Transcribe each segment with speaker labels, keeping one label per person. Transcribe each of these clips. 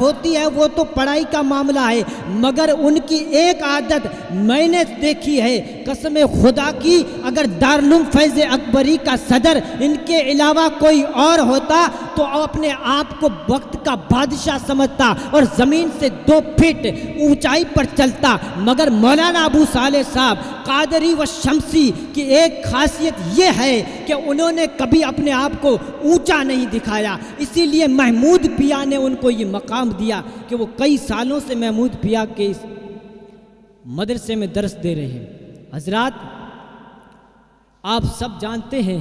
Speaker 1: होती है वो तो पढ़ाई का मामला है, मगर उनकी एक आदत मैंने देखी है, कसम खुदा की, अगर दारुल फैज़ अकबरी का सदर इनके अलावा कोई और होता तो अपने आप को वक्त का बादशाह समझता और ज़मीन से 2 फीट ऊंचाई पर चलता। मगर मौलाना अबू सालेह साहब कादरी व शमसी की एक खासियत ये है कि उन्होंने कभी अपने आप को ऊंचा नहीं दिखाया, इसीलिए महमूद पिया ने उनको ये मकाम दिया कि वो कई सालों से महमूद पिया के इस मदरसे में दर्स दे रहे हैं। हजरात, आप सब जानते हैं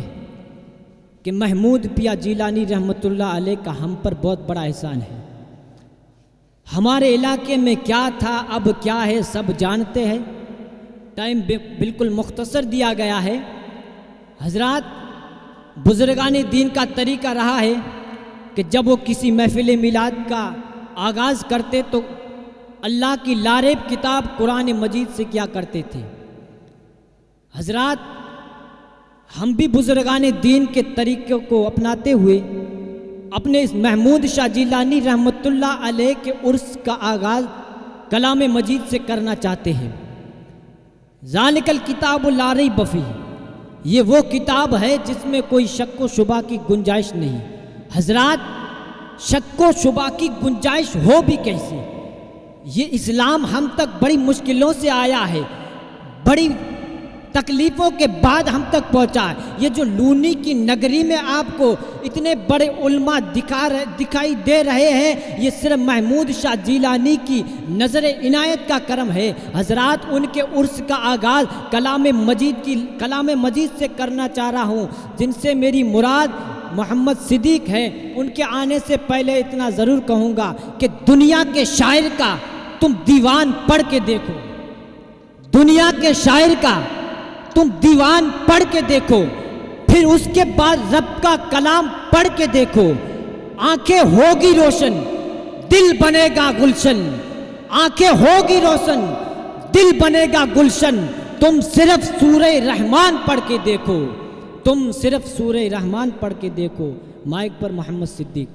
Speaker 1: कि महमूद पिया जिलानी रहमतुल्लाह अलैह का हम पर बहुत बड़ा एहसान है। हमारे इलाके में क्या था, अब क्या है, सब जानते हैं। टाइम बिल्कुल मुख्तसर दिया गया है। हजरात, बुजुर्गान दीन का तरीका रहा है कि जब वो किसी महफिल मिलाद का आगाज़ करते तो अल्लाह की लारेब किताब कुरान मजीद से क्या करते थे। हजरात, हम भी बुजुर्गान दीन के तरीक़े को अपनाते हुए अपने इस महमूद शाह जिलानी रहमतुल्लाह अलैह के उर्स का आगाज़ कलाम मजीद से करना चाहते हैं। ज़ालिकल किताबुल ला रैब फ़ीह, ये वो किताब है जिसमें कोई शक व शुबा की गुंजाइश नहीं। हजरात, शक व शुबा की गुंजाइश हो भी कैसे? ये इस्लाम हम तक बड़ी मुश्किलों से आया है, बड़ी तकलीफ़ों के बाद हम तक पहुंचा है। ये जो लूनी की नगरी में आपको इतने बड़े उल्मा दिखाई दे रहे हैं, ये सिर्फ महमूद शाह जिलानी की नज़र इनायत का करम है। हजरात, उनके उर्स का आगाज़ कलाम मजीद से करना चाह रहा हूँ, जिनसे मेरी मुराद मोहम्मद सिद्दीक है। उनके आने से पहले इतना ज़रूर कहूँगा कि दुनिया के शायर का तुम दीवान पढ़ के देखो, दुनिया के शायर का तुम दीवान पढ़ के देखो, फिर उसके बाद रब का कलाम पढ़ के देखो। आंखें होगी रोशन, दिल बनेगा गुलशन। आंखें होगी रोशन, दिल बनेगा गुलशन। तुम सिर्फ सूरह रहमान पढ़ के देखो, तुम सिर्फ सूरह रहमान पढ़ के देखो। माइक पर मोहम्मद सिद्दीक।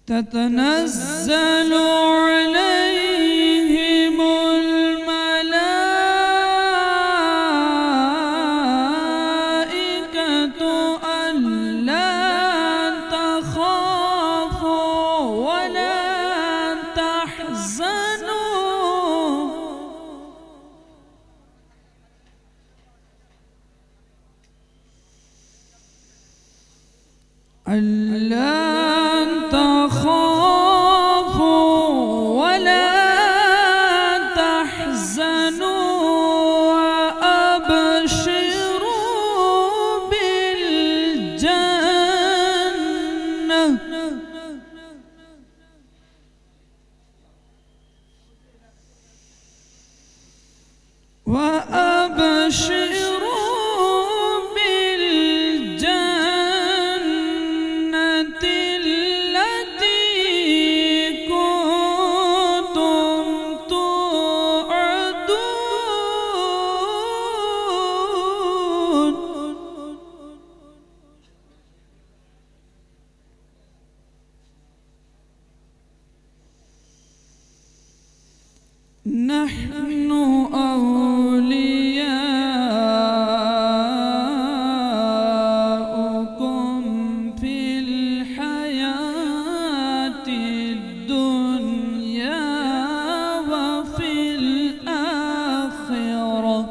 Speaker 2: ततनज़्ज़लु अलैहिमुल मलाइकतु अल्ला तख़ाफ़ू वला तहज़नू। अल्ला वअबशिरू बिल जन्नति नहनु औलियाउकुम फिल हयातिद दुनिया व फिल आखिरह।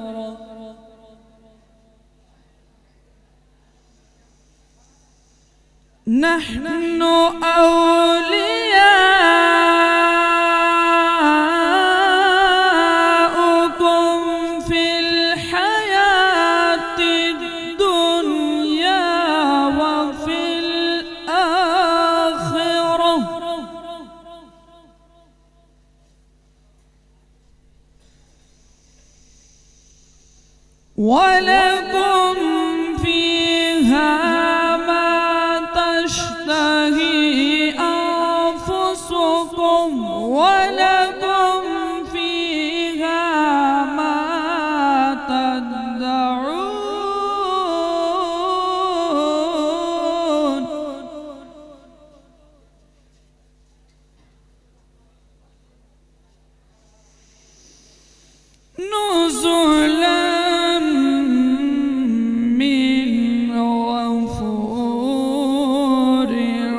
Speaker 2: नहनु औलियाउकुम फिल हयातिद दुनिया व फिल आखिरह। वलकुम फीहा मा तश्तही अंफुसुकुम वलकुम फीहा मा तद्दऊन। नुज़ुलन मिन गफूरिर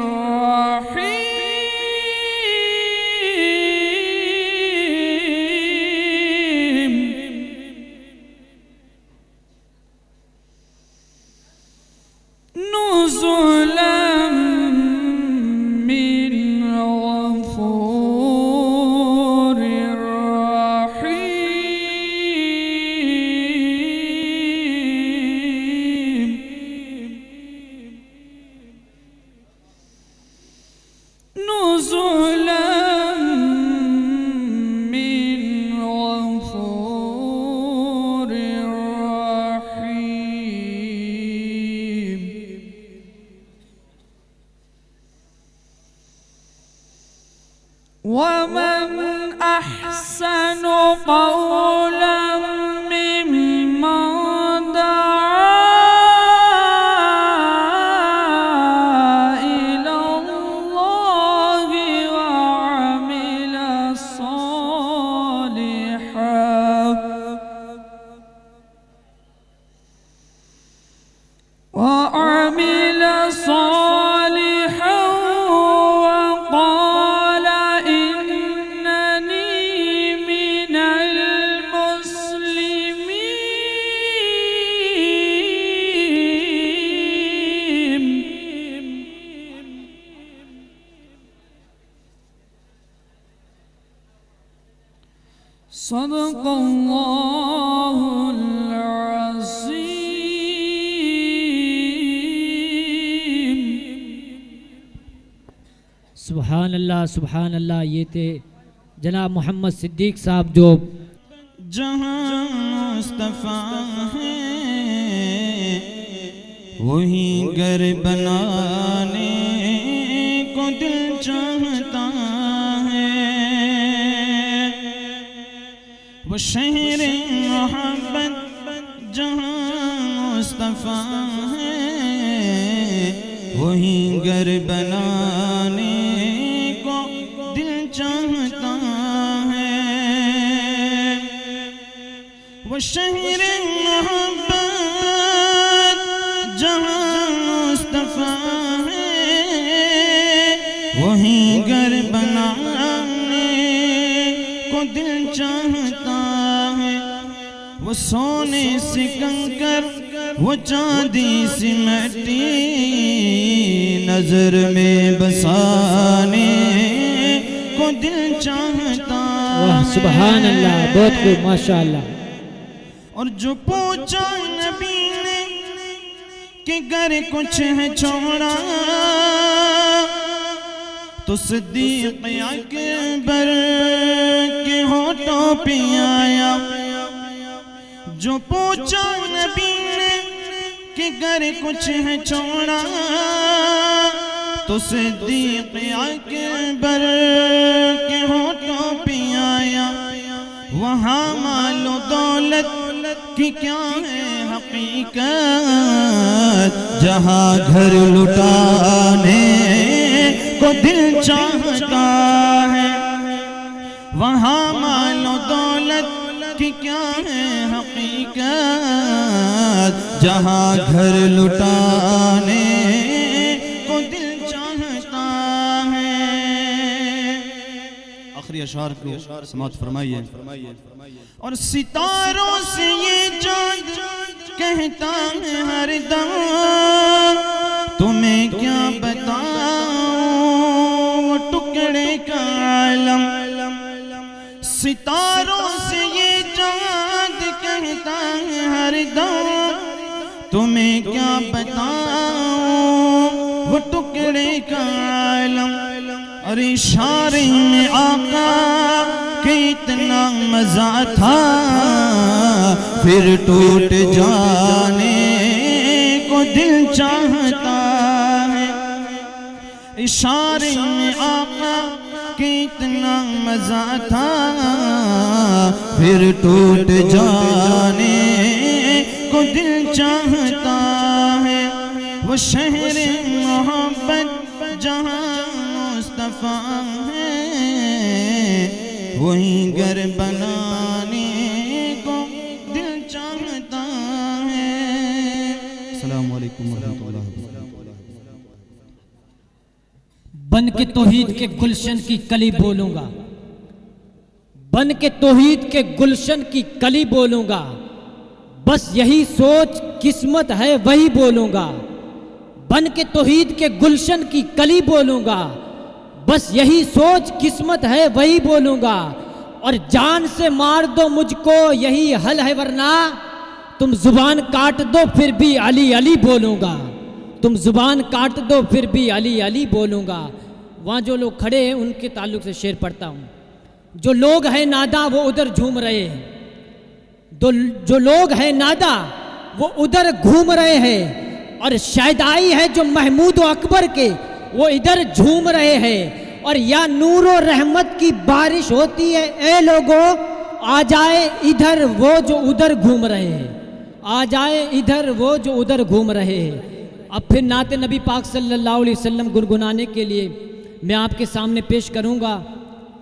Speaker 2: रहीम। नुज़ुलन मिन गफूरिर रहीम। नुज़ुलन मिन गफूरिर रहीम। वमन अहसनु क़ौलन मिम्मन दआ इलल्लाहि वअमिल सालिहान वक़ाल इन्ननी मिनल मुस्लिमीन। सदक़ल्लाहुल अज़ीम।
Speaker 1: सुभान अल्लाह। ये थे जनाब मोहम्मद सिद्दीक साहब जो
Speaker 3: जहाँ मुस्तफा है वही घर बनाने को दिल चाहता है। वो शहर मोहब्बत जहाँ मुस्तफा है वही घर बनाने को दिल चाहता है। वो शहर मोहब्बत जहाँ मुस्तफा है वही घर बनाने को दिल चाहता है। वो सोने से कंकर वो चांदी सी मिट्टी नजर में बसाने को दिल चाहता
Speaker 1: वाह
Speaker 3: है।
Speaker 1: सुभान अल्लाह, बहुत खूब माशाअल्लाह।
Speaker 3: और जो पूछा नबी ने कि घर कुछ है छोड़ा तो सिद्दीक़ अकबर के होठों पे आया। जो पूछा नबी ने कि घर कुछ है छोड़ा तो सिद्दीक़ अकबर के होठों पे आया। वहाँ मालो दौलत की क्या है हकीकत जहाँ घर लुटाने को दिल चाहता है। वहाँ मालो दौलत कि क्या है हकीकत, जहाँ घर लुटाने को दिल चाहता है। आखिरी अशार को समाप्त फरमाइए। और सितारों से ये चाँद कहता है हर दम, तुम्हें क्या बताऊं वो टुकड़े का आलम। सितारों से ये चाँद कहता है हर दम, तुम्हें क्या बताऊं वो टुकड़े का आलम। और इशारे में आका के इतना मजा था, फिर टूट जाने को दिल चाहता है। इशारे में आका के इतना मजा था, फिर टूट जाने को दिल चाहता है। वो शहर मोहब्बत जहाँ मुस्तफा है, वही घर बनाने को दिल चाहता है। अस्सलाम वालेकुम वरहमतुल्लाह।
Speaker 1: बन के तौहीद के गुलशन की कली बोलूंगा, बन के तौहीद के गुलशन की कली बोलूंगा, बस यही सोच किस्मत है वही बोलूंगा। बन के तौहीद के गुलशन की कली बोलूंगा, बस यही सोच किस्मत है वही बोलूंगा। और जान से मार दो मुझको यही हल है, वरना तुम जुबान काट दो फिर भी अली अली बोलूंगा। तुम जुबान काट दो फिर भी अली अली बोलूंगा। वहाँ जो लोग खड़े हैं उनके ताल्लुक से शेर पढ़ता हूँ। जो लोग हैं नादा वो उधर झूम रहे हैं, जो लोग हैं नादा वो उधर घूम रहे हैं। और शायदाई है जो महमूद व अकबर के वो इधर झूम रहे हैं। और या नूर और रहमत की बारिश होती है, ए लोगों आ जाए इधर वो जो उधर घूम रहे हैं, आ जाए इधर वो जो उधर घूम रहे हैं। अब फिर नाते नबी पाक सल्लल्लाहु अलैहि वसल्लम गुनगुनाने के लिए मैं आपके सामने पेश करूंगा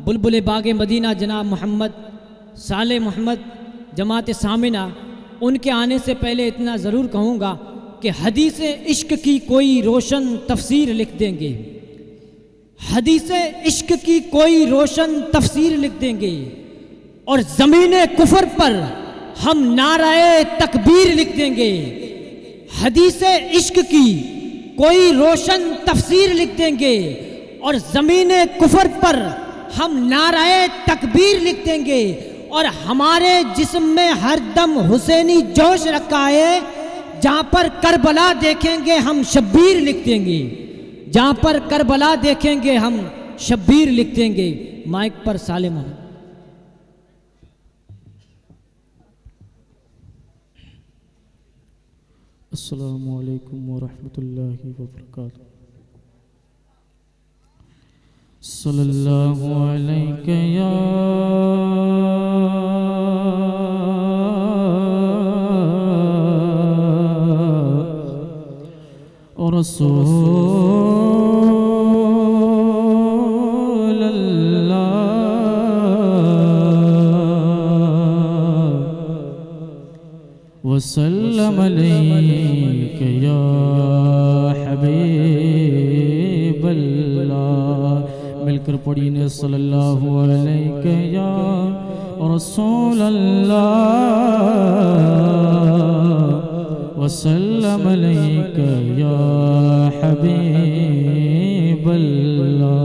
Speaker 1: बुलबुल बागे मदीना जनाब मोहम्मद साले मोहम्मद जमात सामिना। उनके आने से पहले इतना ज़रूर कहूँगा कि हदीस इश्क की कोई रोशन तफसीर लिख देंगे, हदीस इश्क की कोई रोशन तफसीर लिख देंगे। और ज़मीने कुफर पर हम नाराए तकबीर लिख देंगे। हदीस इश्क की कोई रोशन तफसीर लिख देंगे और ज़मीने कुफर पर हम नाराए तकबीर लिख देंगे। और हमारे जिस्म में हर दम हुसैनी जोश रखा है, जहाँ पर करबला देखेंगे हम शब्बीर लिख देंगे, जहाँ पर करबला देखेंगे हम शब्बीर लिख देंगे। माइक पर साले मोहम्मद।
Speaker 2: अस्सलामु अलैकुम वरहमतुल्लाहि वबरकातुहू। सल्लल्लाहु अलैहि या रसूल अल्लाह वसल्लम अलैहि या हबीब अल्लाह। मिलकर पढ़ी ने सल्लल्लाहु अलैहि या रसूल अल्लाह वसल्लम अलैहि या हबीब अल्लाह।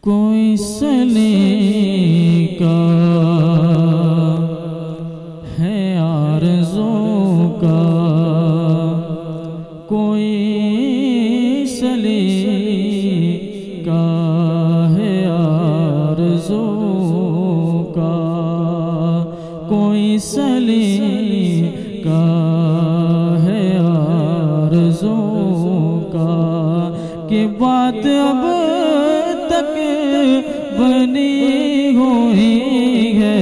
Speaker 2: कोई सलीका है आरज़ू का, कोई सलीका है आरज़ू का, कोई सलीका है आरज़ू का। कि बात अब तक बनी हुई है,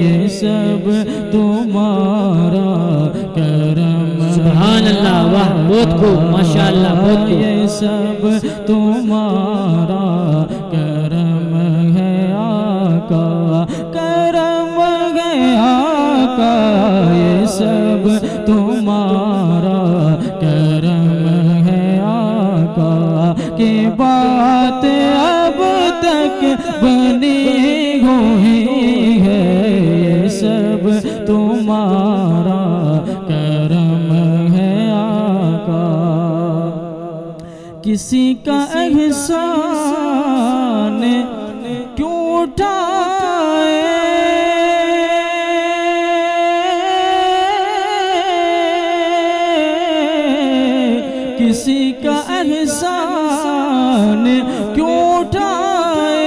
Speaker 2: ये सब तुम्हारा करम।
Speaker 1: सुभान अल्लाह, वाह, बहुत खूब, माशाअल्लाह, बहुत खूब।
Speaker 2: ये सब तुम्हारा करम है। आका, ये सब तुम्हारा करम है आका, की बात अब तक बनी हुई है, ये सब तुम्हारा करम है आका। किसी का एहसान क्यों उठाए, किसी का एहसान क्यों उठाए,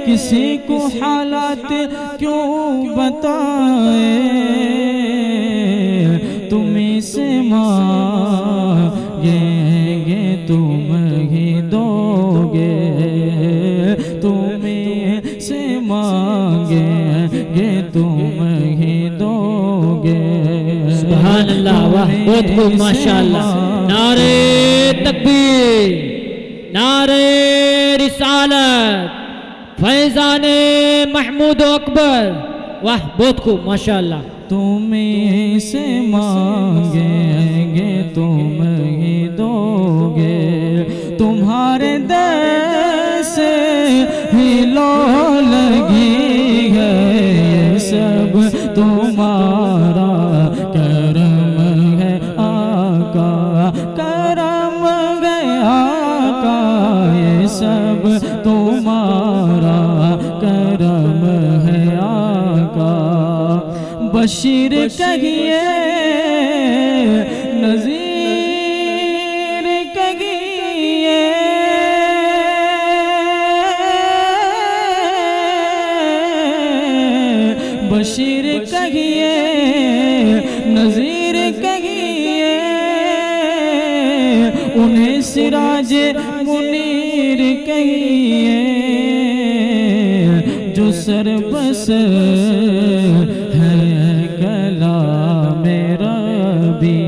Speaker 2: किसी को हालात क्यों बताए, तुम्हीं से मांगेंगे तुम ही दोगे, तुम्हीं से मांगेंगे तुम ही दोगे।
Speaker 1: सुभान अल्लाह, वाह, बहुत खूब, माशाअल्लाह। नारे तकबीर, नारे रिसालत, फैजाने महमूद अकबर, वाह, बहुत खूब, माशाअल्लाह।
Speaker 2: तुम्हीं से मांगेंगे तुम ही दोगे, तुम्हारे दर से ही लो लगी है, ये सब तुम्हारा करम है आका, करम है आका, ये सब तुम्हारा करम है आका। बशीर कहिए, नज़ीर कहिए, बशीर कहिए, नज़ीर कहिए, उन्हें सिराज मुनीर कहिए, जो सरबस है कलाम रबी,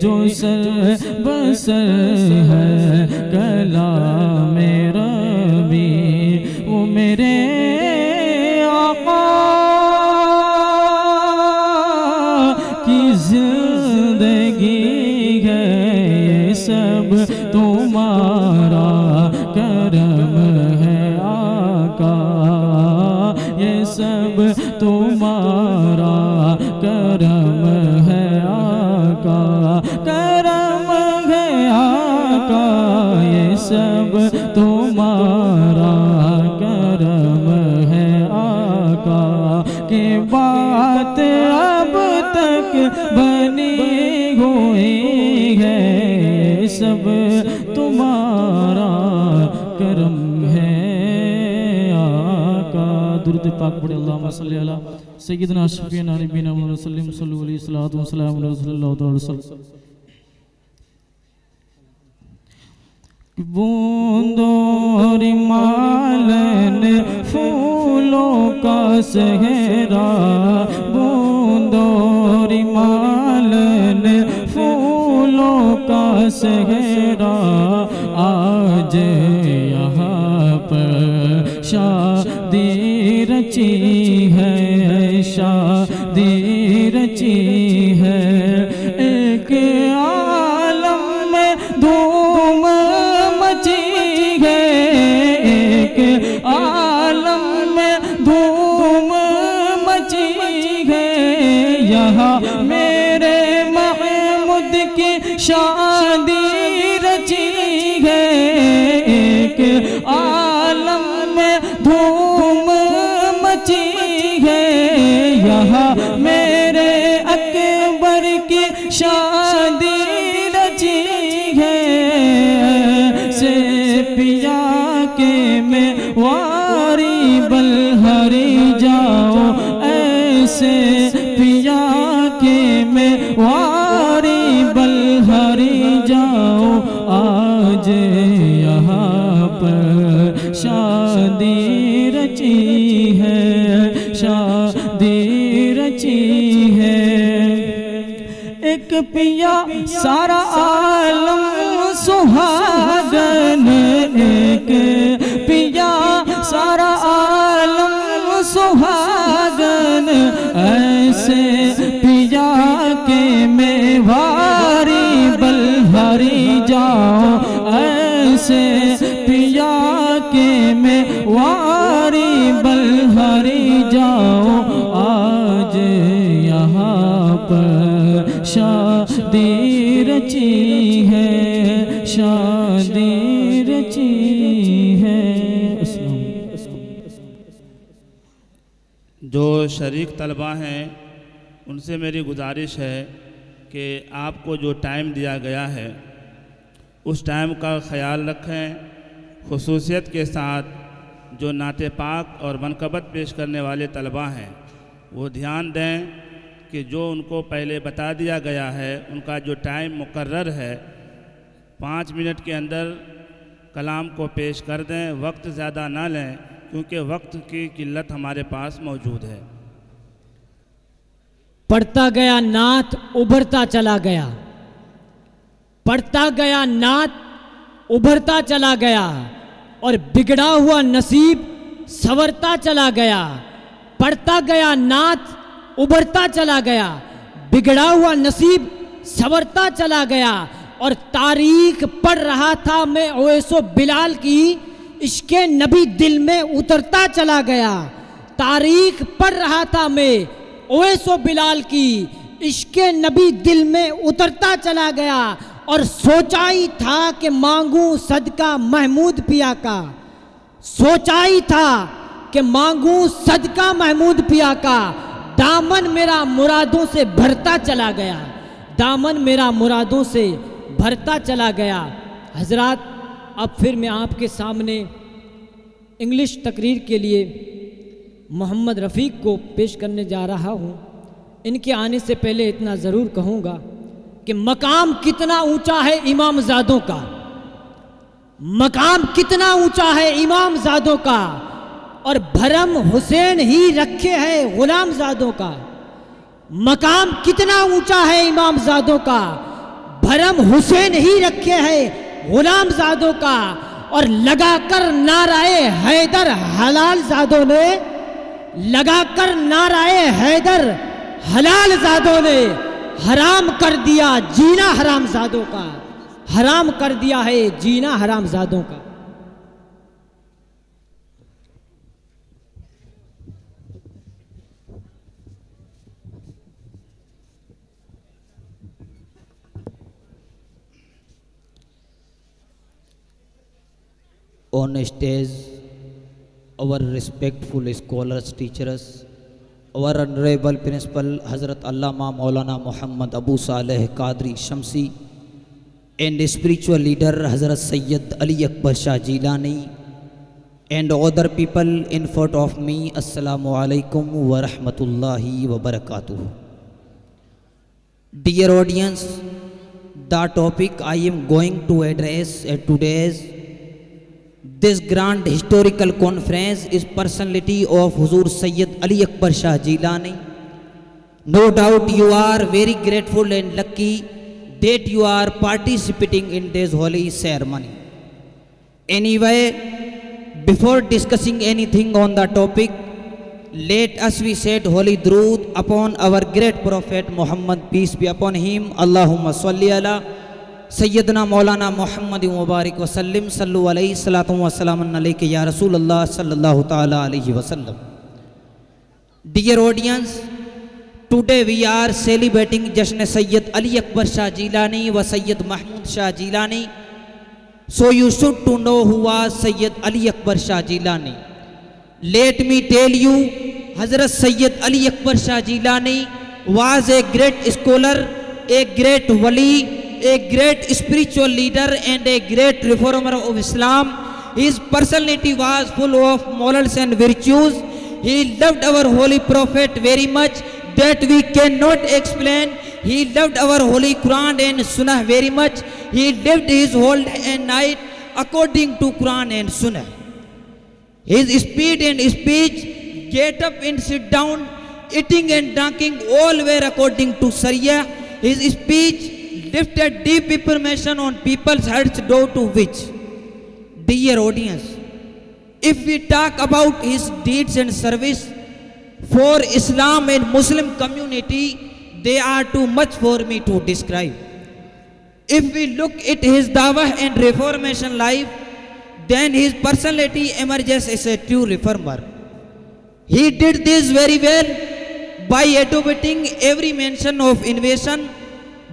Speaker 2: जो सरबस है कलाम रबी, वो मेरे आका की जिंदगी है, ये सब तुम्हारा करम है आका, ये सब तुम्हारा करम है आका, करम है आका, ये सब तुम्हारा करम है आका, की बात अब तक बनी हुई है, ये सब तुम्हारा करम है आका। दुरूद पाक पढ़े, अल्लाहुम्मा सल्ली अला सय्यिदना शफीना नबीना मुहम्मद सल्लल्लाहु अलैहि वसल्लम सल्लल्लाहु अलैहि वसल्लम। बूंदों रिमालन फूलों का सहरा, बूंदों रिमालन फूलों का सहरा, आज यहाँ पर शादी रची है, शादी रची है, एक आलम में धूम मची है, एक आलम में धूम मची है, यहाँ मेरे महमूद की शादी रची है, एक आलम में धूम मची है, यहाँ मेरे अकबर की शादी रची है, से पिया के में वारी बलहरी जाओ, ऐसे पिया के में वारी बलहरी जाओ, आज यहाँ पर शादी रची है, शादी रची है, एक पिया सारा आलम सुहागन, एक पिया सारा आलम सुहागन, ऐसे पिया के मैं वारी बलहारी जाऊं, ऐसे पिया के मैं वारी बलहारी जाऊं। आज यहाँ पर शादी रची है, शादी रची है।
Speaker 3: जो शरीक तलबा हैं उनसे मेरी गुजारिश है कि आपको जो टाइम दिया गया है उस टाइम का ख्याल रखें। खुसूसियत के साथ जो नाते पाक और मनकबत पेश करने वाले तलबा हैं वो ध्यान दें कि जो उनको पहले बता दिया गया है उनका जो टाइम मुकर्रर है 5 मिनट के अंदर कलाम को पेश कर दें, वक्त ज़्यादा ना लें क्योंकि वक्त की किल्लत हमारे पास मौजूद है।
Speaker 1: पढ़ता गया नात उभरता चला गया, पढ़ता गया नात उभरता चला गया और बिगड़ा हुआ नसीब संवरता चला गया। पढ़ता गया नात उभरता चला गया, बिगड़ा हुआ नसीब संवरता चला गया। और तारीख पढ़ रहा था मैं ओवैसो बिलाल की, इश्के नबी दिल में उतरता चला गया। तारीख पढ़ रहा था मैं ओवैसो बिलाल की, इश्के नबी दिल में उतरता चला गया। और सोचा ही था कि मांगूं सदका महमूद पिया का, सोचा ही था कि मांगूं सदका महमूद पिया का। दामन मेरा मुरादों से भरता चला गया, दामन मेरा मुरादों से भरता चला गया। हजरात, अब फिर मैं आपके सामने इंग्लिश तकरीर के लिए मोहम्मद रफ़ीक को पेश करने जा रहा हूँ। इनके आने से पहले इतना ज़रूर कहूँगा कि मकाम कितना ऊंचा है इमाम ज़ादों का, मकाम कितना ऊंचा है इमाम ज़ादों का। और भरम हुसैन ही रखे है गुलाम ज़ादों का। मकाम कितना ऊंचा है इमाम ज़ादों का, भरम हुसैन ही रखे है गुलाम ज़ादों का। और लगाकर नाराए हैदर हलाल ज़ादों ने, लगाकर नाराए हैदर हलाल ज़ादों ने हराम कर दिया जीना हराम ज़ादों का, हराम कर दिया है जीना हराम ज़ादों का।
Speaker 4: On stage, our respectful scholars, teachers, our honorable principal Hazrat Allama Maulana Muhammad Abu Saleh Qadri Shamsi, and spiritual leader Hazrat Sayyid Ali Akbar Shah Jilani, and other people in front of me. Assalamu alaikum wa rahmatullahi wa barakatuh. Dear audience, the topic I am going to address at today's this grand historical conference is personality of Huzur Sayyid Ali Akbar Shah Jilani. No doubt you are very grateful and lucky that you are participating in this holy ceremony. Anyway, before discussing anything on the topic, let us we say holy durood upon our great prophet Muhammad, peace be upon him. Allahumma salli ala सैयदना मौलाना मोहम्मद मुबारक वसल्लम सल्लु अलैहि सलातु व सलाम अलैका या रसूल अल्लाह सल्लल्लाहु ताला अलैहि वसल्लम। Dear audience, today we are celebrating Jashn Sayyid Ali Akbar Shah Jilani wa Sayyid Mahmud Shah Jilani. So you should to know who was Sayyid Ali Akbar Shah Jilani. Let me tell you, Hazrat Sayyid Ali Akbar Shah Jilani was a great scholar, a great wali, a great spiritual leader and a great reformer of Islam. His personality was full of morals and virtues. He loved our holy prophet very much that we cannot explain. He loved our holy Quran and Sunnah very much. He lived his whole day and night according to Quran and Sunnah. His speed and speech, get up and sit down, eating and drinking, all were according to Sharia. His speech lifted deep information on people's hearts due to which. Dear audience, if we talk about his deeds and service, for Islam and Muslim community, they are too much for me to describe. If we look at his dawah and reformation life, then his personality emerges as a true reformer. He did this very well by advocating every mention of innovation,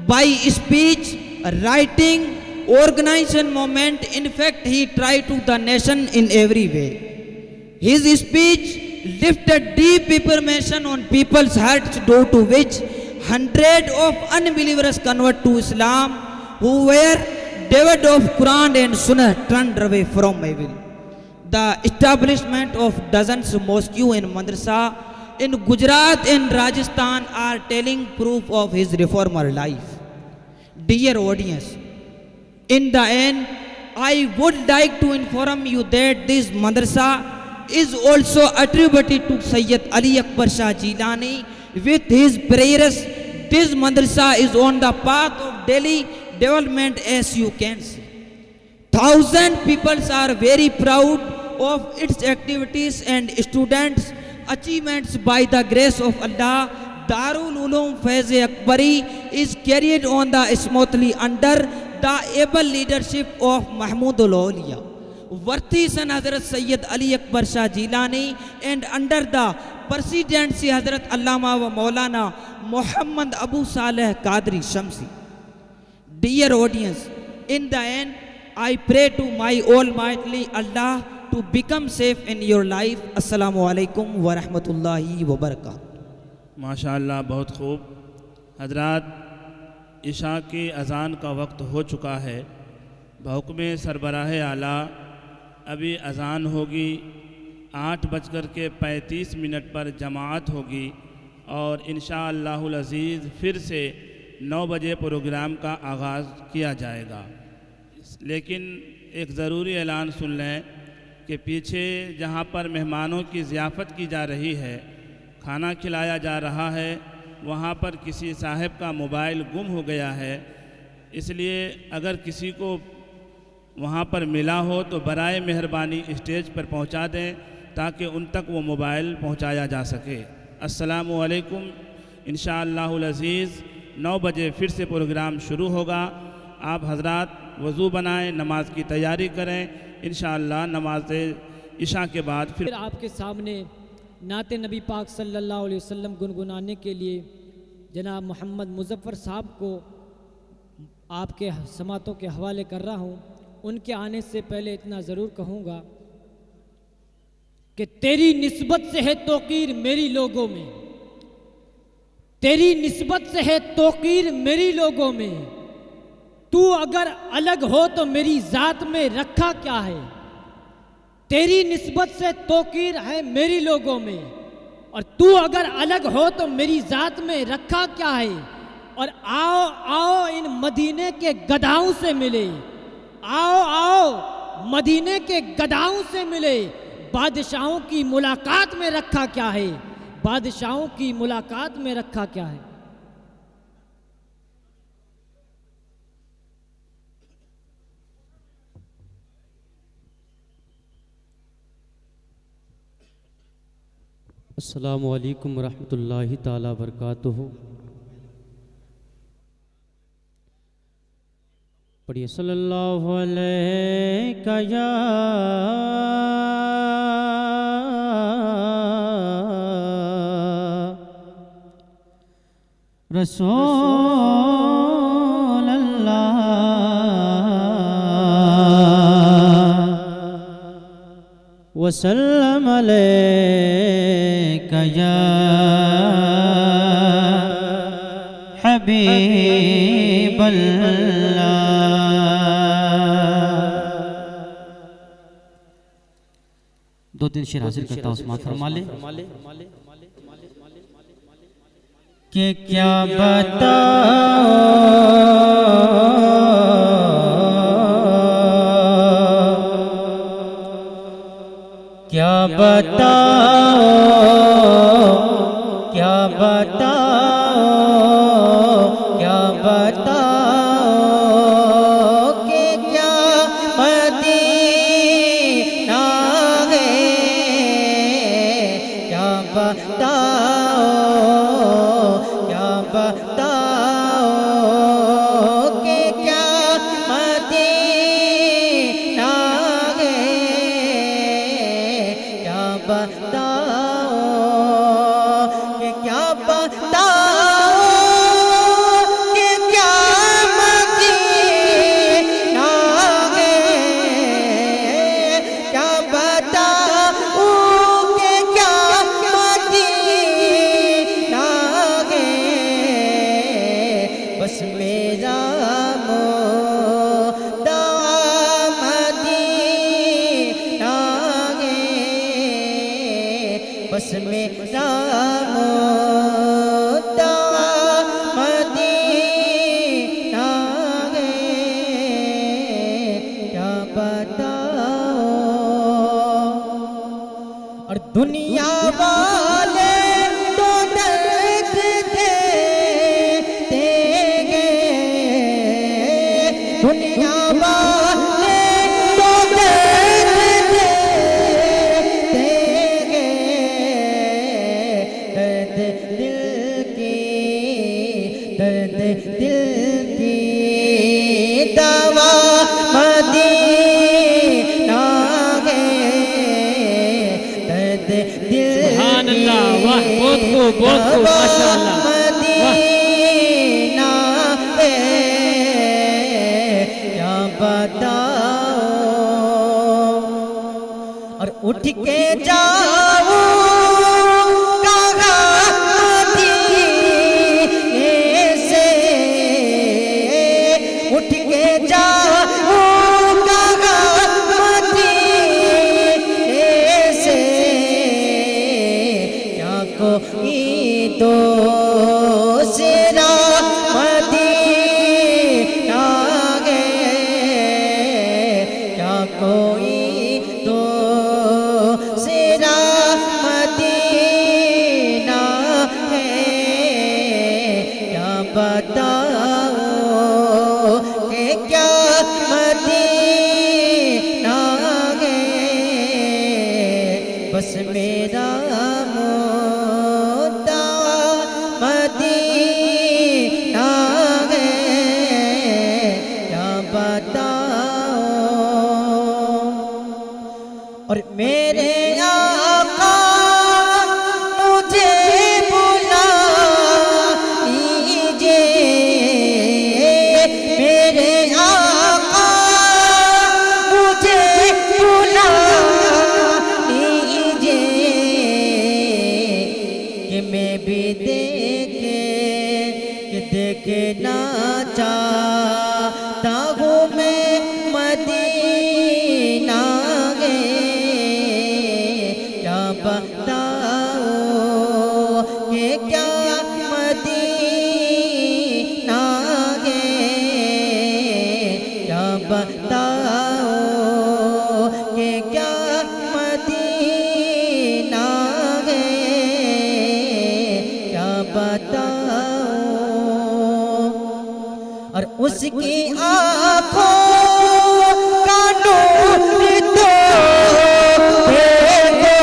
Speaker 4: by speech, writing, organization movement. In fact, he tried to the nation in every way. His speech lifted deep information on people's hearts, due to which hundreds of unbelievers convert to Islam, who were devoid of Quran and Sunnah, turned away from evil. The establishment of dozens of mosques and madrasa in Gujarat and Rajasthan are telling proof of his reformer life. Dear audience, in the end, I would like to inform you that this madrasa is also attributed to Sayyid Ali Akbar Shah Jilani. With his prayers, this madrasa is on the path of Delhi development, as you can see. Thousand people are very proud of its activities and students' achievements. By the grace of Allah, Darul Uloom Faiz-e-Akbari is carried on the smoothly under the able leadership of Mahmudul Awliya, worthy son Hazrat Sayyid Ali Akbar Shah Jilani, and under the presidency Hazrat Allama wa Maulana Muhammad Abu Saleh Qadri Shamsi. Dear audience, in the end, I pray to my Almighty Allah to become safe in your life. Assalamu alaikum wa rahmatullahi wa barakatuh.
Speaker 3: माशाअल्लाह, बहुत खूब। हजरात, इशा की अज़ान का वक्त हो चुका है। बहुक्म सरबराह आला अभी अज़ान होगी, 8:35 पर जमाअत होगी और इंशाअल्लाहुल अज़ीज़ फिर से 9 बजे प्रोग्राम का आगाज़ किया जाएगा। लेकिन एक ज़रूरी ऐलान सुन लें कि पीछे जहाँ पर मेहमानों की ज़ियाफ़त की जा रही है, खाना खिलाया जा रहा है, वहाँ पर किसी साहब का मोबाइल गुम हो गया है। इसलिए अगर किसी को वहाँ पर मिला हो तो बराए मेहरबानी स्टेज पर पहुँचा दें ताकि उन तक वो मोबाइल पहुँचाया जा सके। अस्सलामु अलैकुम। इंशाअल्लाहुल अज़ीज़ 9 बजे फिर से प्रोग्राम शुरू होगा। आप हजरात वज़ू बनाएं, नमाज की तैयारी करें। इंशाअल्लाह नमाज इशा के बाद फिर
Speaker 1: आपके सामने नाते नबी पाक सल्लल्लाहु अलैहि वसल्लम गुनगुनाने के लिए जनाब मोहम्मद मुज़फ़्फ़र साहब को आपके समातों के हवाले कर रहा हूँ। उनके आने से पहले इतना ज़रूर कहूँगा कि तेरी निस्बत से है तौक़ीर मेरी लोगों में, तेरी निस्बत से है तौक़ीर मेरी लोगों में। तू अगर अलग हो तो मेरी ज़ात में रखा क्या है। तेरी निस्बत से तौक़ीर है मेरी लोगों में, और तू अगर अलग हो तो मेरी ज़ात में रखा क्या है। और आओ आओ इन मदीने के गधाओं से मिले, आओ आओ मदीने के गधाओं से मिले। बादशाहों की मुलाकात में रखा क्या है, बादशाहों की मुलाकात में रखा क्या है।
Speaker 5: अस्सलामु अलैकुम रहमतुल्लाहि ताला बरकातुहू। पढ़िए सल्लल्लाहु अलैका या रसूल अल्लाह वसल्लम अलैका या हबीब अल्लाह।
Speaker 4: दो तीन शेर हासिल करता हूँ, समात फरमा ले।
Speaker 5: कि क्या बताओ क्या बताओ क्या बताओ क्या बताओ कि क्या मदीना है क्या बताओ क्या बताओ कि क्या मदीना है क्या बताओ कि क्या बताओ कि क्या मदीना है क्या बताओ कि क्या मदीना है बस मेरा मोदा मदीना है बस मेरा मोदा मदीना है क्या बताओ और दुनिया वाले तो दर्द देते हैं दुनिया वाले तो दर्द देते हैं दर्द दिल की दवा मदीना है दर्द दिल
Speaker 2: सुभान अल्लाह, वाह, बहुत खूब, माशाअल्लाह, वाह।
Speaker 5: मदीना है क्या बताओ और उठ के जाओ कहाँ मदीने से उठ के जाओ कहाँ मदीने से क्या कोई दूसरा मदीना है क्या कोई दूसरा मदीना है क्या बताओ कि क्या मदीना है बस मेरा मोदा मदीना है क्या बताओ और मेरे आका मुझे बुला लीजिए मेरे आका मुझे बुला लीजिए कि मैं भी देखना चाहता हूँ मैं मदीना है क्या बताओ कि क्या मदीना है क्या बताओ कि क्या मदीना है क्या बताओ और उसकी आँखों का नूर तो देखो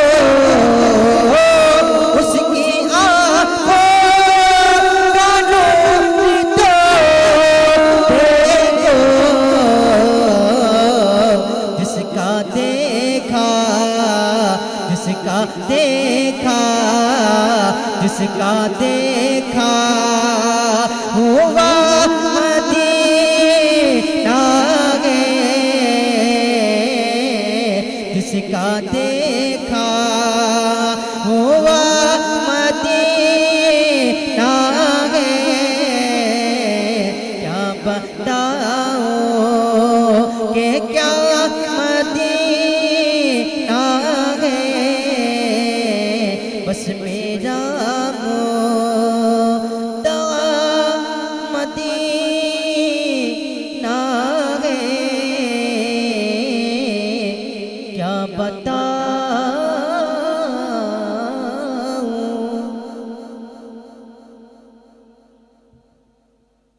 Speaker 5: उसकी आँखों का नूर तो देखो जिसका देखा जिसका देखा जिसका देखा हुआ मदीना है जिसका देखा हुआ मदीना है क्या बताओ कि क्या मदीना है बस मेरा मोदा मदीना है क्या बताऊं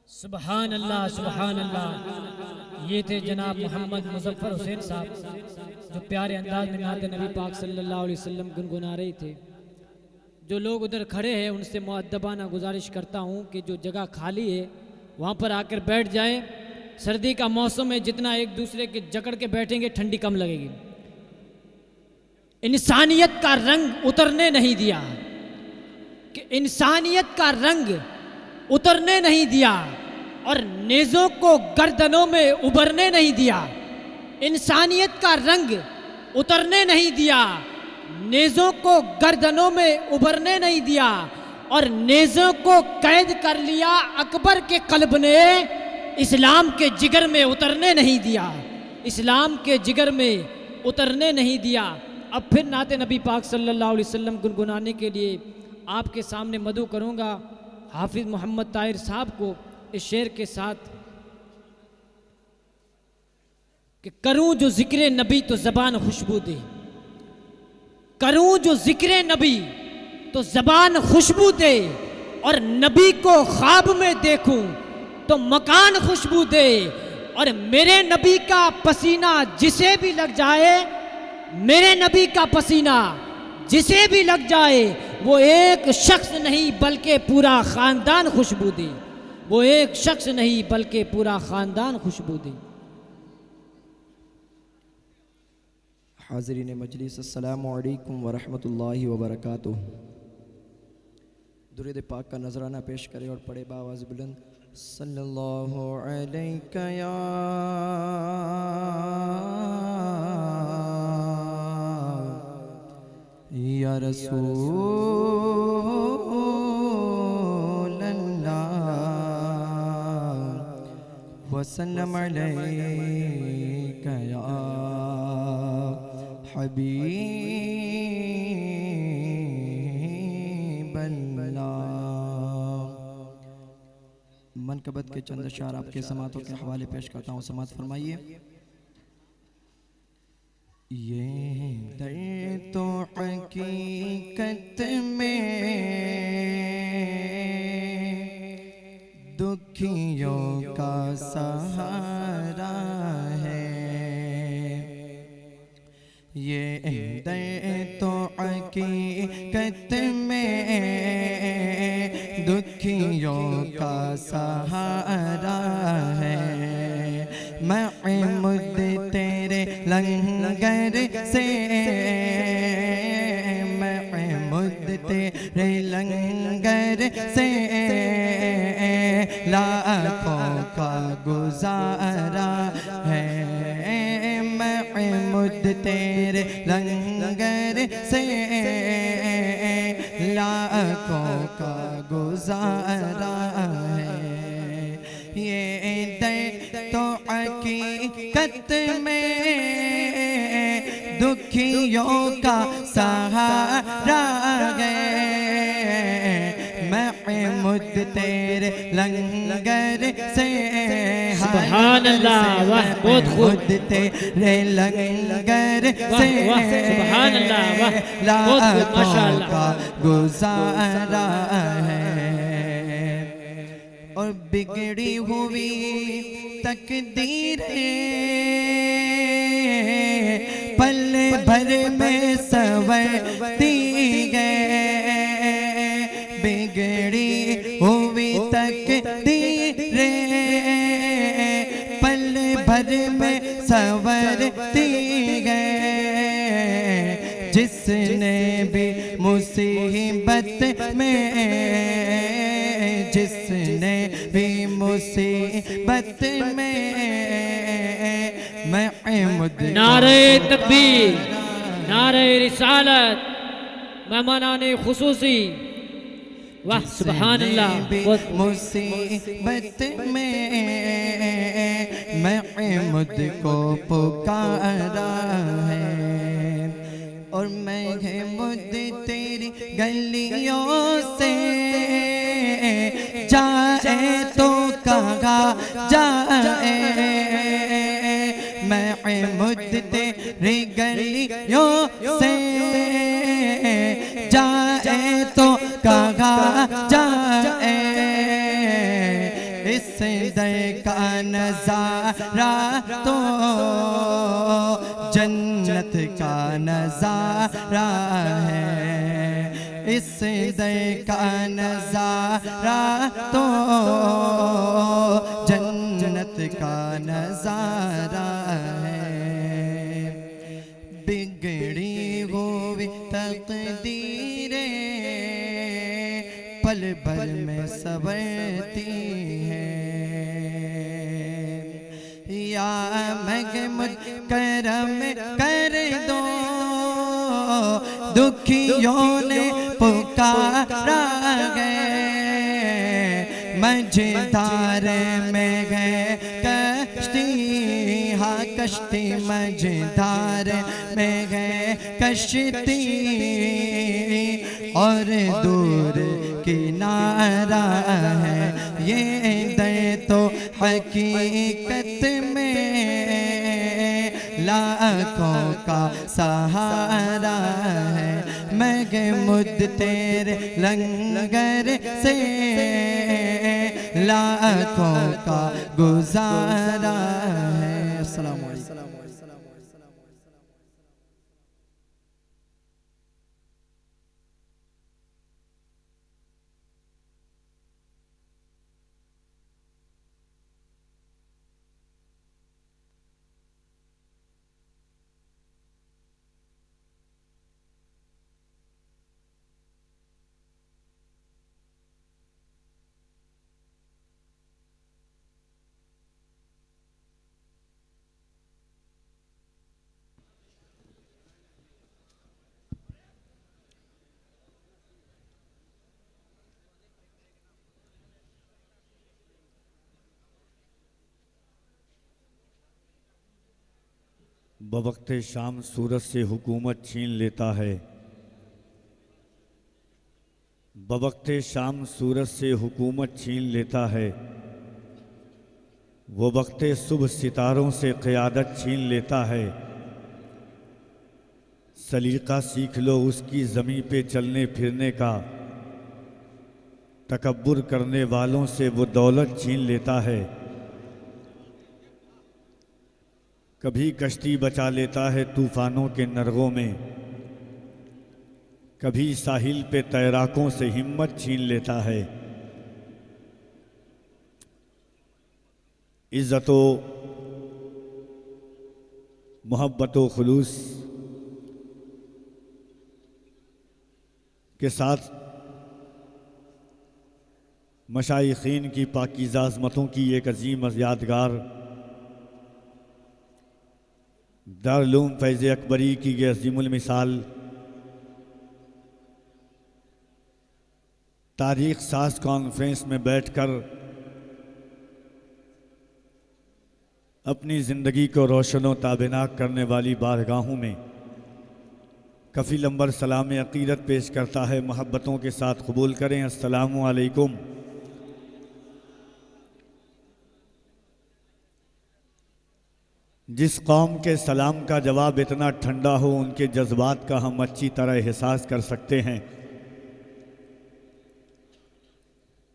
Speaker 6: सुभान अल्लाह सुभान अल्लाह। ये थे जनाब मोहम्मद मुजफ्फर हुसैन साहब जो प्यारे अंदाज में नात नबी पाक सल्लल्लाहु अलैहि वसल्लम गुनगुना रहे थे। जो लोग उधर खड़े हैं उनसे मुअद्दबाना गुजारिश करता हूँ कि जो जगह खाली है वहाँ पर आकर बैठ जाएं। सर्दी का मौसम है, जितना एक दूसरे के जकड़ के बैठेंगे ठंडी कम लगेगी। इंसानियत का रंग उतरने नहीं दिया, कि इंसानियत का रंग उतरने नहीं दिया और नेज़ों को गर्दनों में उभरने नहीं दिया। इंसानियत का रंग उतरने नहीं दिया, नेज़ों को गर्दनों में उभरने नहीं दिया और नेज़ों को कैद कर लिया। अकबर के कल्ब ने इस्लाम के जिगर में उतरने नहीं दिया, इस्लाम के जिगर में उतरने नहीं दिया। अब फिर नाते नबी पाक सल्लल्लाहु अलैहि वसल्लम गुनगुनाने के लिए आपके सामने मदू करूँगा हाफिज़ मोहम्मद ताहिर साहब को इस शेर के साथ कि करूं जो जिक्र नबी तो ज़बान खुशबू दे, करूं जो जिक्र नबी तो ज़बान खुशबू दे और नबी को ख्वाब में देखूं तो मकान खुशबू दे। और मेरे नबी का पसीना जिसे भी लग जाए, मेरे नबी का पसीना जिसे भी लग जाए, वो एक शख्स नहीं बल्कि पूरा ख़ानदान खुशबू दे, वो एक शख्स नहीं बल्कि पूरा ख़ानदान खुशबू दे।
Speaker 7: हाज़रीन मजलिस, अस्सलामु अलैकुम व रहमतुल्लाहि व बरकातुहू। दुरूद पाक का नजराना पेश करें और पढ़े बावाज़ बुलंद सल्लल्लाहु अलैका या रसूल अल्लाह वसल्लम अलैका या हबीब अल्लाह। मनकबत के चंद अशार आपके समातों के हवाले पेश करता हूँ, समात फरमाइए। ये दर्द तो हकीकत में दुखियों का सहारा है, ये दर्द तो हकीकत में दुखियों का सहारा है। महमूद तेरे लंगर से, महमूद तेरे लंगर से लाखों का गुजारा है। महमूद तेरे लंगर से लाखों का गुजारा है। ये दर्द तो हकीकत में दुखियों का सहारा है। महमूद तेरे लंगर से,
Speaker 6: सुभान अल्लाह, वाह बहुत खूब,
Speaker 7: तेरे लंगर से
Speaker 6: सुभान अल्लाह, वाह बहुत खूब, माशाअल्लाह
Speaker 7: का गुजारा है। और बिगड़ी हुई तकदीरें पल भर में संवरती गए, बिगड़ी हुई तकदीरें पल भर में संवरती गए। जिसने भी मुसीबत में, जिसने भी मुसीबत में महमूद
Speaker 6: नारे तकबीर, नारे रिसालत, मेहमानाने खुसूसी, वाह सुभान अल्लाह।
Speaker 7: मुसीबत में महमूद को पुकारा है। और महमूद तेरी गलियों से जाए तो कहा जाए, महमूद तेरी गलियों से जाए तो कहा जाए। इस दर का नजारा तो जन्नत का नजारा है।
Speaker 8: इस दर का नजारा तो जन्नत का नजारा है। बिगड़ी हुई तकदीरें पल भर में संवरती हैं। या महमूद करम कर दो, दुखियों ने पुकारा है। मझधार में गए कश्ती, हाँ कश्ती मझधार में गए कश्ती, और दूर किनारा है ये दर तो हकीकत में लाखों का सहारा है। महमूद तेरे लंगर से लाखों का गुजारा है। अस्सलाम वालेकुम।
Speaker 9: बवक्ते शाम सूरज से हुकूमत छीन लेता है। बवक्ते शाम सूरज से हुकूमत छीन लेता है। वो वक्ते सुबह सितारों से क़यादत छीन लेता है। सलीका सीख लो उसकी ज़मीं पे चलने फिरने का, तकब्बुर करने वालों से वो दौलत छीन लेता है। कभी कश्ती बचा लेता है तूफ़ानों के नरगों में, कभी साहिल पे तैराकों से हिम्मत छीन लेता है। इज़्ज़तो मोहब्बतो खुलूस के साथ मशाइखीन की पाकीज़ा अज़मतों की एक अजीम यादगार दारुल उलूम फैज़ अकबरी की ये अज़ीमुल मिसाल तारीख़ साज कॉन्फ्रेंस में बैठकर अपनी ज़िंदगी को रोशन व ताबेनाक करने वाली बारगाहों में कफ़ील अंबर सलाम अक़ीदत पेश करता है। मोहब्बतों के साथ कबूल करें। अस्सलामु अलैकुम। जिस कौम के सलाम का जवाब इतना ठंडा हो, उनके जज्बात का हम अच्छी तरह एहसास कर सकते हैं।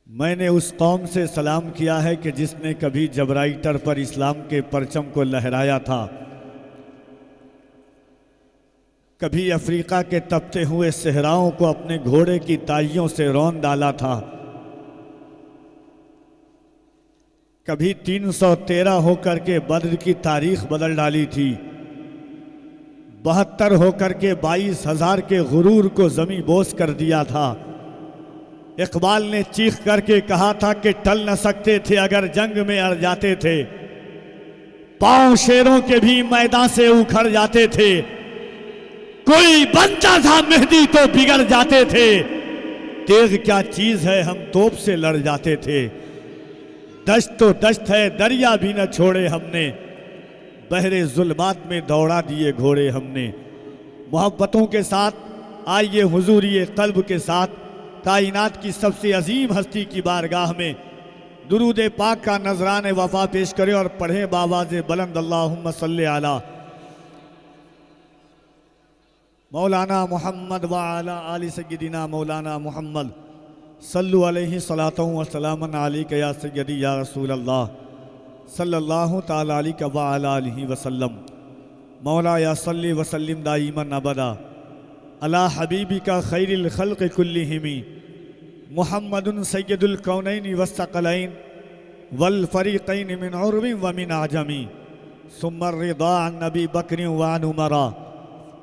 Speaker 9: मैंने उस कौम से सलाम किया है कि जिसने कभी जबराइटर पर इस्लाम के परचम को लहराया था, कभी अफ्रीका के तपते हुए सहराओं को अपने घोड़े की ताइयों से रौंद डाला था, कभी 313 होकर के बद्र की तारीख बदल डाली थी, 72 होकर के 22,000 के गुरूर को ज़मीं बोस कर दिया था। इकबाल ने चीख करके कहा था कि टल न सकते थे अगर जंग में अड़ जाते थे, पांव शेरों के भी मैदान से उखड़ जाते थे, कोई बनता था मेहदी तो बिगड़ जाते थे, तेग क्या चीज है हम तोप से लड़ जाते थे। दश्त तो दश्त है दरिया भी न छोड़े हमने, बहरे जुल्मात में दौड़ा दिए घोड़े हमने। मोहब्बतों के साथ आइए हुजूरी क़ल्ब के साथ कायनात की सबसे अजीम हस्ती की बारगाह में दुरूद पाक का नजरान वफा पेश करें और पढ़ें बावाज़ बुलंद अल्लाहुम्मा सल्ली अला मौलाना मोहम्मद व अला आलि सय्यदिना मौलाना मोहम्मद सल्लु अलैहि सलातो व सलामन अलैका या सय्यदी या रसूल अल्लाह सल्लल्लाहु तआला अलैहि व अला आलिहि वसल्लम। मौला या सल्ली व सल्लिम दाइमन अबदा अला हबीबी का खैरिल खल्क़ कुल्लिहिमी मुहम्मदुन सय्यदुल कौनैन वस्सक़लैन वल फ़रीक़ैन मिन उर्बिन व मिन आजमी सुम्मा रिदा अन नबी बकर व अन उमरा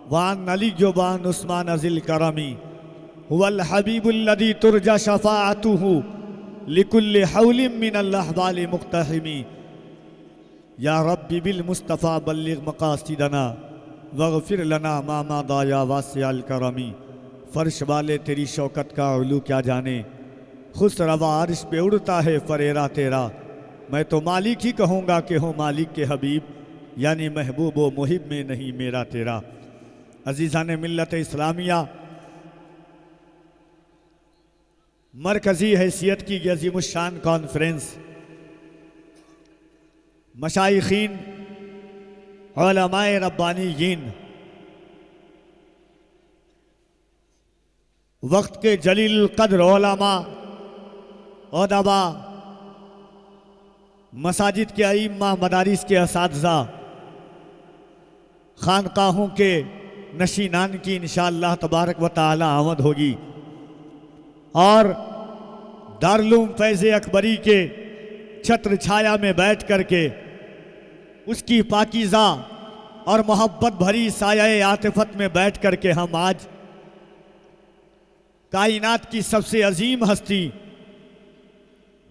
Speaker 9: व अन अली व अन उस्मान अज़िल करमी हुवल हबीबुल्लज़ी तुरजा शफ़ाअतुहु लिकुल्लि हौलिन मिनल अहवाल मुक़्तहिमी या रब्बी बिल मुस्तफ़ा बल्लिग़ मक़ासिदना वग़फ़िर लना मा मादा या वासिअल करमी। फ़र्श वाले तेरी शौकत का उलू क्या जाने, खुश रवा अर्श पे उड़ता है फरेरा तेरा। मैं तो मालिक ही कहूँगा कि हो मालिक के हबीब, यानी महबूब व मुहिब में नहीं मेरा तेरा। अज़ीज़ान मिल्लत इस्लामिया, मरकज़ी हैसियत की ये अज़ीमुश्शान कॉन्फ्रेंस मशाइखीन उलमाए रब्बानीयीन, वक्त के जलील क़द्र उलमा, उदबा, मसाजिद के अइम्मा, मदारिस के असातिज़ा, खानकाहों के नशीनान की इंशाअल्लाह तबारक व तआला आमद होगी और दारुल फैज़ अकबरी के छत्र छाया में बैठ करके उसकी पाकीज़ा और मोहब्बत भरी साये आतिफत में बैठ करके हम आज कायनात की सबसे अजीम हस्ती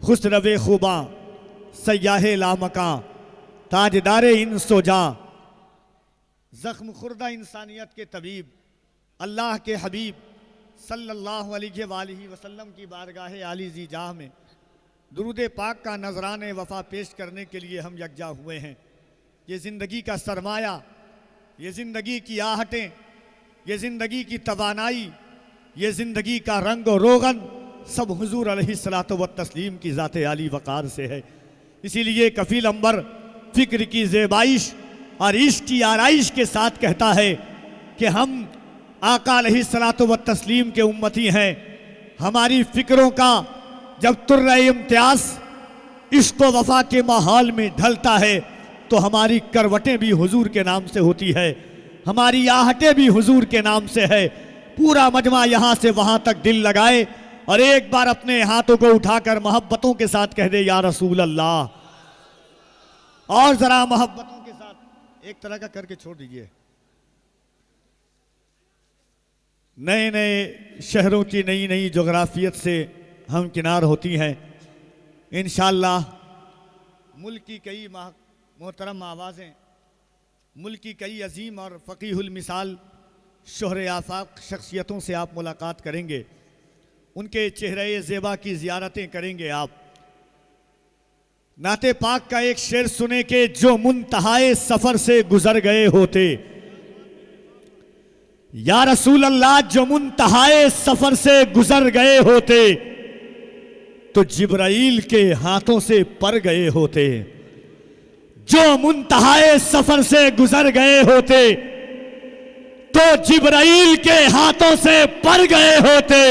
Speaker 9: खुसरवे खुबा सयाहे लामका ताजदारे इंसोजा ज़ख्म खुर्दा इंसानियत के तबीब अल्लाह के हबीब सल्लल्लाहु अलैहि वसल्लम की बारगाह आली ज़ी जाह में दुरूद पाक का नजराने वफ़ा पेश करने के लिए हम यकजा हुए हैं। ये ज़िंदगी का सरमाया, ये ज़िंदगी की आहटें, ये ज़िंदगी की तवानाई, ये ज़िंदगी का रंग और रोगन सब हुजूर अलैहिस्सलातु व तस्लीम की ज़ात आली वक़ार से है। इसीलिए कफ़ील अंबर फ़िक्र की ज़ेबाइश और इश्क की आराइश के साथ कहता है कि हम आका अलैहिस्सलातु व तस्लीम के उम्मती हैं। हमारी फ़िक्रों का जब तुर्रे इम्तियाज़ इश्क व वफ़ा के माहौल में ढलता है तो हमारी करवटें भी हुजूर के नाम से होती है, हमारी आहटें भी हुजूर के नाम से है। पूरा मजमा यहाँ से वहाँ तक दिल लगाए और एक बार अपने हाथों को उठाकर मोहब्बतों के साथ कह दे या रसूल अल्लाह, और ज़रा मोहब्बतों के साथ एक तरह का करके छोड़ दीजिए। नए नए शहरों की नई नई जोग्राफियत से हम किनार होती हैं। इंशाअल्लाह मुल्क की कई मोहतरम आवाज़ें, मुल्क की कई अजीम और फ़कीहुल मिसाल शोहरे आफाक शख्सियतों से आप मुलाकात करेंगे, उनके चेहरे ज़ेबा की ज़ियारतें करेंगे आप। नाते पाक का एक शेर सुने के जो मुंतहाए सफ़र से गुज़र गए होते, या रसूल अल्लाह जो मुंतहाए सफ़र से गुज़र गए होते तो जिब्राइल के हाथों से पर गए होते। जो मुंतहाए सफ़र से गुज़र गए होते तो जिब्राइल के हाथों से पर गए होते।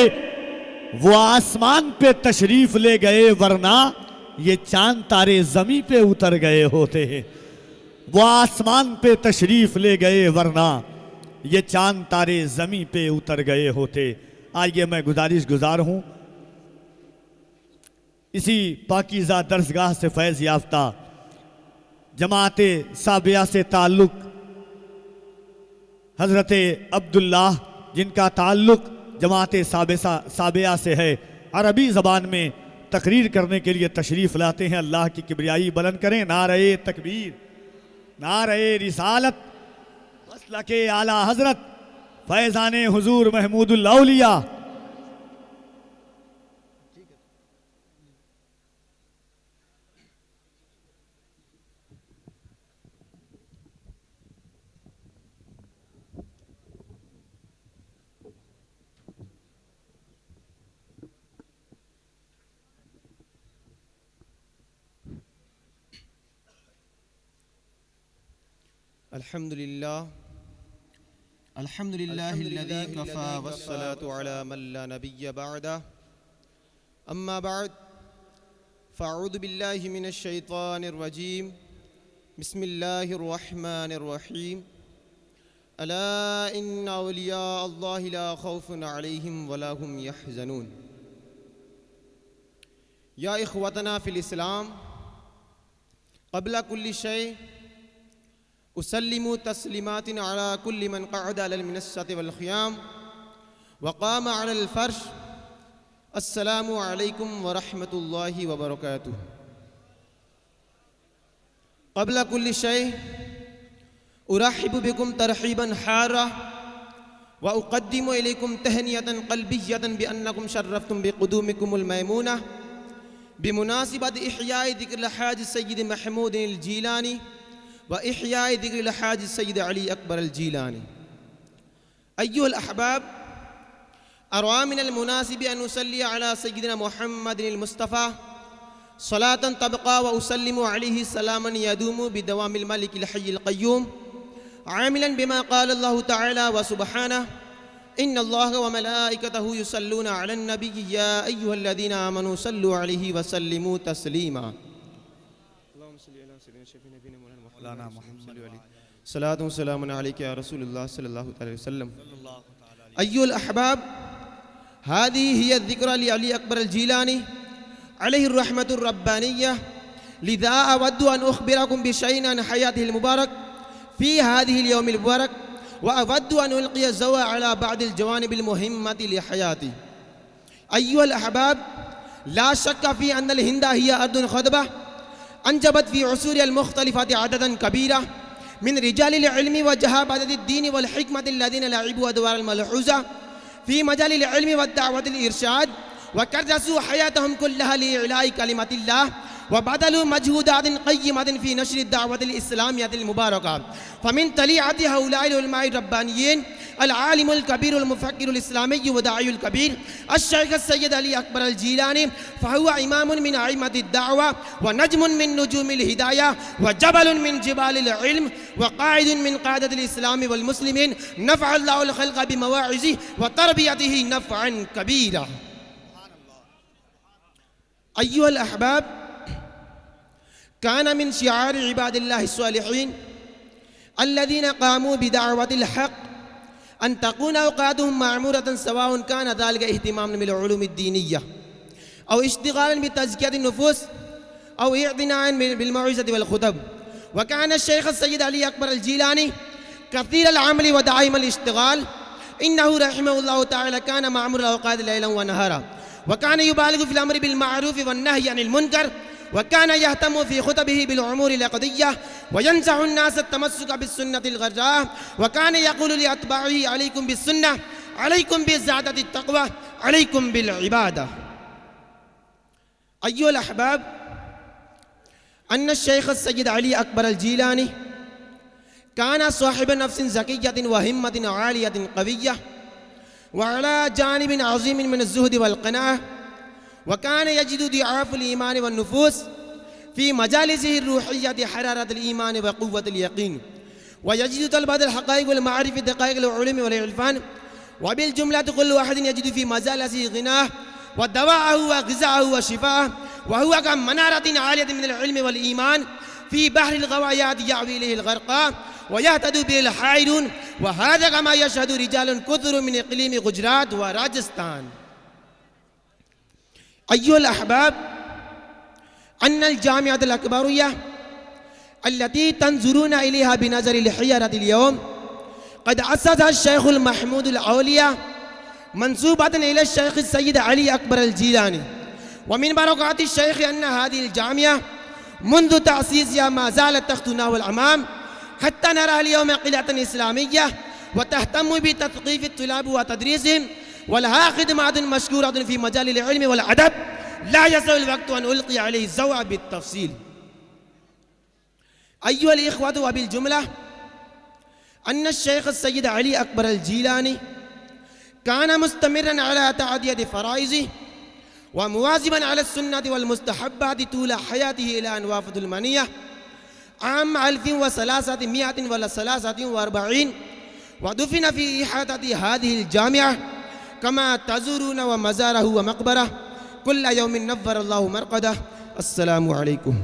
Speaker 9: वो आसमान पे तशरीफ ले गए वरना ये चांद तारे ज़मीं पे उतर गए होते। वो आसमान पे तशरीफ ले गए वरना ये चांद तारे ज़मीं पे उतर गए होते। आइए मैं गुजारिश गुजार हूँ इसी पाकीज़ा दरसगाह से फैज़ याफ्ता जमाते साबिया से ताल्लुक़ हज़रत अब्दुल्लाह जिनका ताल्लुक़ जमाते साबिया से है, अरबी ज़बान में तकरीर करने के लिए तशरीफ़ लाते हैं। अल्लाह की किबरियाई बुलंद करें। नारे तकबीर, नारे रिसालत, मसलके आला हज़रत फैज़ाने हुजूर महमूदुल औलिया।
Speaker 7: अल्हम्दुलिल्लाहिल्लज़ी कफ़ा वस्सलातु अला मन ला नबिय्य बअदा। अम्मा बअद फ़अऊज़ु बिल्लाहि मिनश शैतानिर रजीम। बिस्मिल्लाहिर रहमानिर रहीम। अला इन्ना औलिया अल्लाहि ला खौफुन अलैहिम वला हुम यहज़नून। या इख़्वतना फ़िल इस्लाम, क़ब्ला कुल्लि शै उसल्लिमु तस्लीमातिन अला कुल्लि मन क़अद अलल मिनस्सति वल ख़ियाम व क़ाम अलल फ़र्श। अस्सलामु अलैकुम व रहमतुल्लाहि व बरकातुहू। क़ब्ला कुल्लि शै उरहिबु बिकुम तरहीबन हारा व उक़द्दिमु इलैकुम तहनियतन क़ल्बिय्यतन बिअन्नकुम शर्रफ़्तुम बिक़ुदूमिकुमुल मैमूना बिमुनासिबत इहयाए ज़िक्रिल हाज सय्यद महमूद अल जीलानी व इहयाए ज़िक्रिल हाज सय्यद अली अकबर अल जीलानी। अय्युहल अहबाब, अरवा मिनल मुनासिब अन उसल्ली अला सय्यदिना मुहम्मदिल मुस्तफ़ा सलातन तबक़ा व उसल्लिमु अलैहि सलामन यदूमु बिदवामिल मलिकिल हय्यिल क़य्यूम आमिलन बिमा क़ाल अल्लाहु तआला व सुब्हानहु इन्नल्लाह व मलाइकतहु युसल्लूना अलन नबी या अय्युहल्लज़ीना आमनू सल्लु अलैहि व सल्लिमू तस्लीमा। अल्लाहुम्मा सल्लि अला सय्यिदिना शफ़ीना मौलाना मुहम्मद व सलातु व सलामुन अलैका या रसूलल्लाह सल्लल्लाहु अलैहि वसल्लम। अय्युहल अहबाब, हाज़िही हिय ज़िक्रा लि अली अकबर अल जीलानी अलैहि रहमतुर रब्बानिय्या। लिज़ा अवद्दु अन उख़बिरकुम बिशैइन अन हयातिहिल मुबारक फ़ी हाज़िहिल यौमिल मुबारक व अवद्दु अन उल्क़िय ज़वा अला बअदिल जवानिबिल मुहिम्मति लि हयाती। अय्युहल अहबाब, ला शक्क फ़ी अन्नल हिंद हिय अर्दुन ख़दबा अंजबत फ़ी उसूरिल मुख़्तलिफ़ाति अददन कबीरा मिन रिजालिल इल्मि व जहाबतिद दीन वल हिकमति लज़ीना लअबू अदवारल मलहूज़ा फ़ी मजालिल इल्मि व दावतिल इरशाद व कर्रसू हयातहुम कुल्लहा लिइलाइ कलिमतिल्लाह व बदलू मजहूदातिन क़य्यिमतिन फ़ी नश्रि दावतिल इस्लामिय्यतिल मुबारका फ़मिन तलिअति हउलाइल उलमाए रब्बानिय्यीन अल आलिमुल कबीरुल मुफ़क्किरुल इस्लामी व दाइयुल कबीर अश-शेख सय्यद अली अकबर अल जीलानी फ़हुवा इमामुन मिन अइम्मतिद दावा व नजमुन मिन नुजूमिल हिदाया व जबलुन मिन जिबालिल इल्म व क़ाइदुन मिन क़ादतिल इस्लामी वल मुस्लिमीन नफ़अल्लाहुल ख़ल्क़ बिमवाइज़िहि व तरबियतिहि नफ़अन कबीरा। अय्युहल अहबाब, कान मिन शिआर इबादिल्लाहि स्वालिहीन अल्लज़ीना क़ामू बिदाअवतिल हक़ अन तकून औक़ातुहुम माअमूरतन सवाउन कान ज़ालिका इहतिमामन बिल उलूमिद दीनिय्या औ इश्तिग़ालन बितज़कियतिन नुफ़ूस औ इअ्तिनाअन बिल मौइज़ति वल ख़ुतब। व कान शेख सय्यद अली अकबर अल जीलानी कसीरल अमल व दाइमल इश्तिग़ाल इन्नहु रहिमहुल्लाहु तआला कान माअमूरल औक़ात लैलन व नहारा व कान युबालिगु फ़िल अम्रि बिल माअरूफ़ वन नहयि अनिल मुनकर व कान यहतमु फ़ी ख़ुतबिही बिल उमूरिल अक़दिय्या व यंसहु अन्नास तमस्सुक बिस्सुन्नतिल ग़र्राह व कान यक़ूलु लि अत्बाइही अलैकुम बिस्सुन्नह अलैकुम बिज़्ज़ादतित तक़वा अलैकुम बिल इबादह। अय्युहल अहबाब, अन्न शेख सय्यद अली अकबर अल जीलानी कान साहिब नफ्सिन ज़किय्यतिन व हिम्मतिन आलियतिन क़विय्यह व अला जानिबिन अज़ीमिन मिन अज़्ज़ुहद वल क़नाअह व कान यजिदु दिआफ़ुल ईमान वन नुफ़ूस फ़ी मजालिसिहि रूहिय्यति हरारतल ईमान व क़ुव्वतल यक़ीन व यजिदु तलबतल हक़ाइक़ वल मारिफ़ दक़ाइक़ल उलूम वल इरफ़ान व बिल जुमलति कुल्लु अहदिन यजिदु फ़ी मजालिसिहि ग़िनाह व दवाअहु व ग़िज़ाअहु व शिफ़ाअहु व हुवा कमनारतिन आलियतिन मिनल इल्मि वल ईमान फ़ी बहरिल ग़वायात यअवी इलैहिल ग़रक़ा व यहतदु बिल हाइरून व हाज़ा कमा यशहदु रिजालुन कुथुरु मिन इक़लीमि गुजरात व राजस्थान। अय्युहल अहबाब, अन्नल जामिअतुल अकबरिय्या अल्लती तंजुरूना इलैहा बिनज़रिल हियरतिल यौम क़द अस्ससहा शेखुल महमूदुल औलिया मंसूबतन इला शेख सय्यद अली अकबर अल जीलानी व मिन बरकाति शेख अन्न हादिल जामिया मुंज़ु तअसीसिहा मा ज़ालत तख़्तुना वल अमाम हत्ता नरा अल यौम क़िलतन इस्लामिय्या व तहतम्मु बितथक़ीफ़ि तुलाब व तदरीसिहिम वलहा ख़िदमातुन मशकूरतुन फ़ी मजालिल इल्म वल अदब ला यसअल वक़्तु अन उल्क़िय अलैहि ज़वा बित्तफ़सील। अय्युहल इख़्वतु व बिल जुमला अन्न शेख सय्यद अली अकबर अल जीलानी कान मुस्तमिरन अला तअदियति फ़राइज़िहि व मुवाज़िबन अला सुन्नति वल मुस्तहब्बाति तूला हयातिहि इला अन वाफ़तुल मनिय्या आम 1343 व दुफ़िन फ़ी इहातति हाज़िहिल जामिआ कमा तज़ूरून व मज़ारहु व मक़बरह कुल्ल यौमिन नव्वरल्लाहु मरक़दह। अस्सलामु अलैकुम।